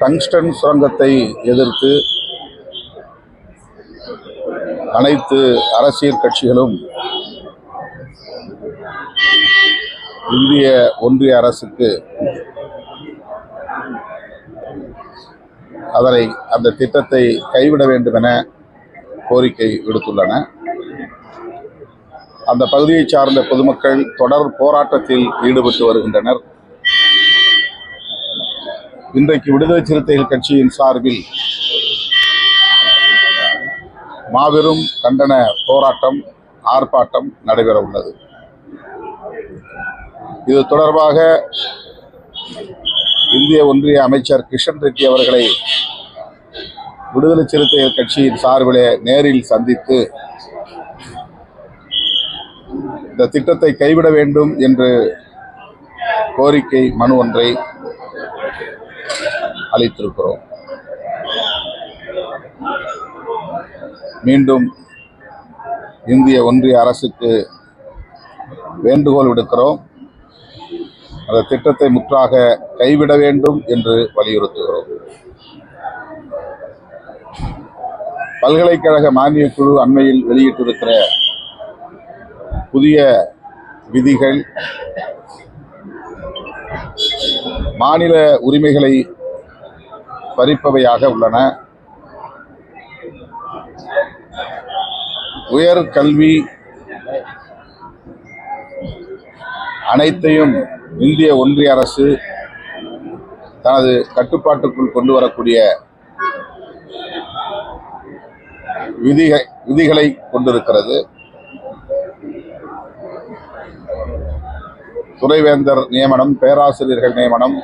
Tungsten சுரங்கத்தை எதிர்த்து அனைத்து அரசியல் கட்சிகளும் இந்திய ஒன்றிய அரசுக்கு அந்த திட்டத்தை கைவிட வேண்டும் என கோரிக்கை விடுத்துள்ளன. அந்த பகுதியை சார்ந்த பொதுமக்கள் தொடர் போராட்டத்தில் ஈடுபட்டு வருகின்றனர். இன்றைக்கு விடுதலை சிறுத்தைகள் கட்சியின் சார்பில் மாபெரும் கண்டன போராட்டம், ஆர்ப்பாட்டம் நடைபெற உள்ளது. இது தொடர்பாக இந்திய ஒன்றிய அமைச்சர் கிஷன் ரெட்டி அவர்களை விடுதலை சிறுத்தைகள் கட்சியின் சார்பிலே நேரில் சந்தித்து இந்த திட்டத்தை கைவிட வேண்டும் என்று கோரிக்கை மனு ஒன்றை அளித்திருக்கிறோம். மீண்டும் இந்திய ஒன்றிய அரசுக்கு வேண்டுகோள் விடுக்கிறோம். அந்த திட்டத்தை முற்றாக கைவிட வேண்டும் என்று வலியுறுத்துகிறோம். பல்கலைக்கழக மானியக் குழு அண்மையில் வெளியிட்டிருக்கிற புதிய விதிகள் மாநில உரிமைகளை பறிப்பவையாக உள்ளன. உயர் கல்வி அனைத்தையும் இந்திய ஒன்றிய அரசு தனது கட்டுப்பாட்டுக்குள் கொண்டு வரக்கூடிய விதிகளை கொண்டிருக்கிறது. துணைவேந்தர் நியமனம், பேராசிரியர்கள் நியமனம்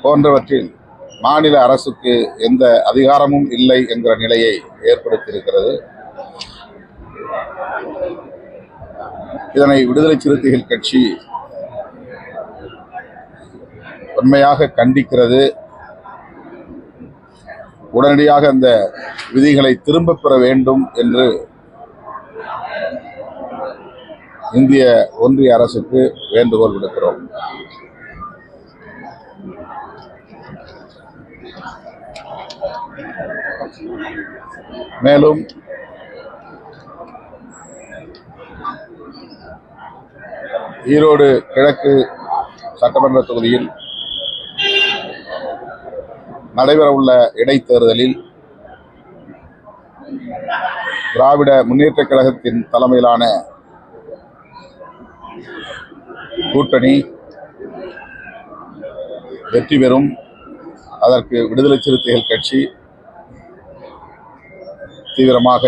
போன்றவற்றில் மாநில அரசுக்கு எந்த அதிகாரமும் இல்லை என்கிற நிலையை ஏற்படுத்தியிருக்கிறது. இதனை விடுதலை சிறுத்தைகள் கட்சி உண்மையாக கண்டிக்கிறது. உடனடியாக அந்த விதிகளை திரும்பப் பெற வேண்டும் என்று இந்திய ஒன்றிய அரசுக்கு வேண்டுகோள் விடுக்கிறோம். மேலும் ஈரோடு கிழக்கு சட்டமன்ற தொகுதியில் நடைபெறவுள்ள இடைத்தேர்தலில் திராவிட முன்னேற்றக் கழகத்தின் தலைமையிலான கூட்டணி வெற்றி பெறும். அதற்கு விடுதலை சிறுத்தைகள் கட்சி தீவிரமாக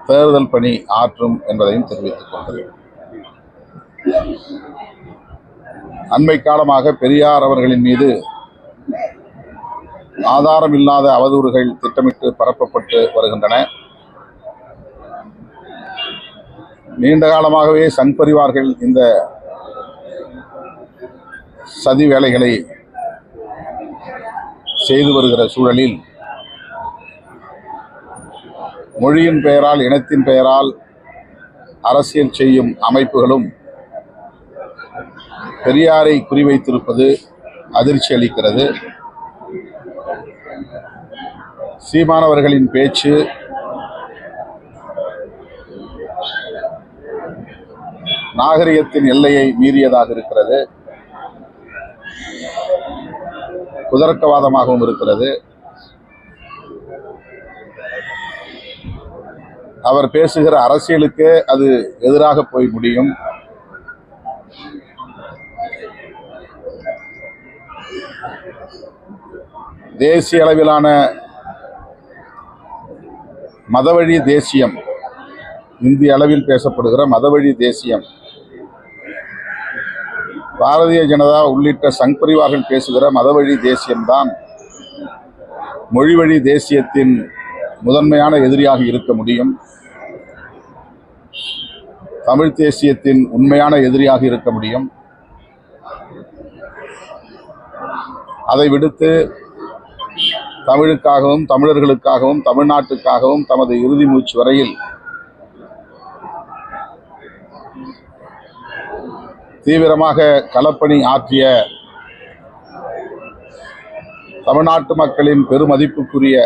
தேர்தல் பணி ஆற்றும் என்பதையும் தெரிவித்துக் கொள்கிறேன். அண்மை காலமாக பெரியார் அவர்களின் மீது ஆதாரம் இல்லாத அவதூறுகள் திட்டமிட்டு பரப்பப்பட்டு வருகின்றன. நீண்ட காலமாகவே சங் பரிவார்கள் இந்த சதி வேலைகளை செய்து வருகிற சூழலில் மொழியின் பெயரால், இனத்தின் பெயரால் அரசியல் செய்யும் அமைப்புகளும் பெரியாரை குறிவைத்திருப்பது அதிர்ச்சி அளிக்கிறது. சீமானவர்களின் பேச்சு நாகரிகத்தின் எல்லையை மீறியதாக இருக்கிறது, குதர்க்கவாதமாகவும் இருக்கிறது. அவர் பேசுகிற அரசியலுக்கு அது எதிராக போய் முடியும். தேசிய அளவிலான மதவழி தேசியம், இந்திய அளவில் பேசப்படுகிற மதவழி தேசியம், பாரதிய ஜனதா உள்ளிட்ட சங் பரிவார்கள் பேசுகிற மதவழி தேசியம்தான் மொழிவழி தேசியத்தின் முதன்மையான எதிரியாக இருக்க முடியும். தமிழ் தேசியத்தின் உண்மையான எதிரியாக இருக்க முடியும். அதை விடுத்து தமிழுக்காகவும், தமிழர்களுக்காகவும், தமிழ்நாட்டுக்காகவும் தமது இறுதி மூச்சு வரையில் தீவிரமாக களப்பணி ஆற்றிய தமிழ்நாட்டு மக்களின் பெருமதிப்புக்குரிய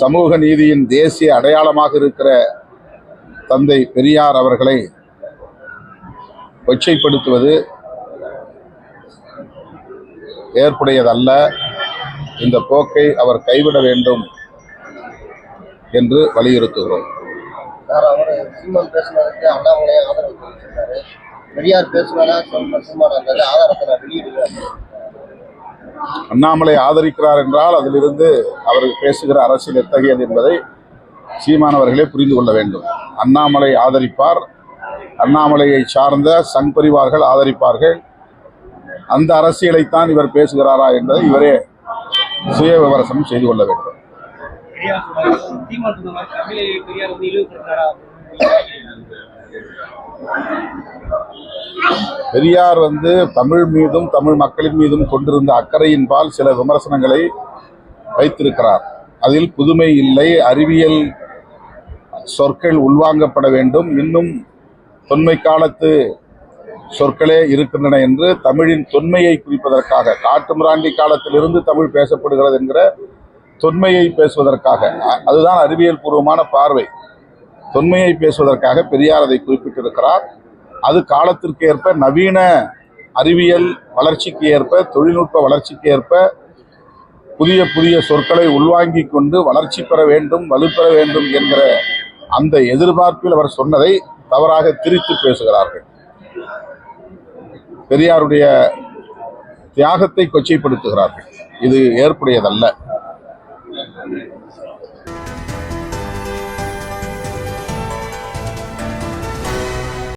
சமூக நீதியின் தேசிய அடையாளமாக இருக்கிற தந்தை பெரியார் அவர்களை கொச்சைப்படுத்துவது ஏற்புடையதல்ல. இந்த போக்கை அவர் கைவிட வேண்டும் என்று வலியுறுத்துகிறோம். அண்ணாமலை ஆதரிக்கிறார் என்றால் அதிலிருந்து அவர் பேசுகிற அரசியல் எத்தகையது என்பதை சீமானவர்களே புரிந்து கொள்ள வேண்டும். அண்ணாமலை ஆதரிப்பார், அண்ணாமலையை சார்ந்த சங் பரிவார்கள் ஆதரிப்பார்கள். அந்த அரசியலைத்தான் இவர் பேசுகிறாரா என்பதை இவரே சுய விமர்சனம் செய்து கொள்ள வேண்டும். பெரியார் தமிழ் மீதும் தமிழ் மக்களின் மீதும் கொண்டிருந்த அக்கறையின்பால் சில விமர்சனங்களை வைத்திருக்கிறார். அதில் புதுமை இல்லை, அறிவியல் சொற்கள் உள்வாங்கப்பட வேண்டும், இன்னும் தொன்மை காலத்து சொற்களே இருக்கின்றன என்று தமிழின் தொன்மையை குறிப்பதற்காக, காட்டுமிராண்டி காலத்திலிருந்து தமிழ் பேசப்படுகிறது என்கிற தொன்மையை பேசுவதற்காக, அதுதான் அறிவியல் பூர்வமான பார்வை. தொன்மையை பேசுவதற்காக பெரியார் அதை குறிப்பிட்டிருக்கிறார். அது காலத்திற்கு ஏற்ப, நவீன அறிவியல் வளர்ச்சிக்கு ஏற்ப, தொழில்நுட்ப வளர்ச்சிக்கு ஏற்ப புதிய புதிய சொற்களை உள்வாங்கிக் கொண்டு வளர்ச்சி பெற வேண்டும், வலுப்பெற வேண்டும் என்கிற அந்த எதிர்பார்ப்பில் அவர் சொன்னதை தவறாக திரித்து பேசுகிறார்கள். பெரியாருடைய தியாகத்தை கொச்சைப்படுத்துகிறார்கள். இது ஏற்புடையதல்ல.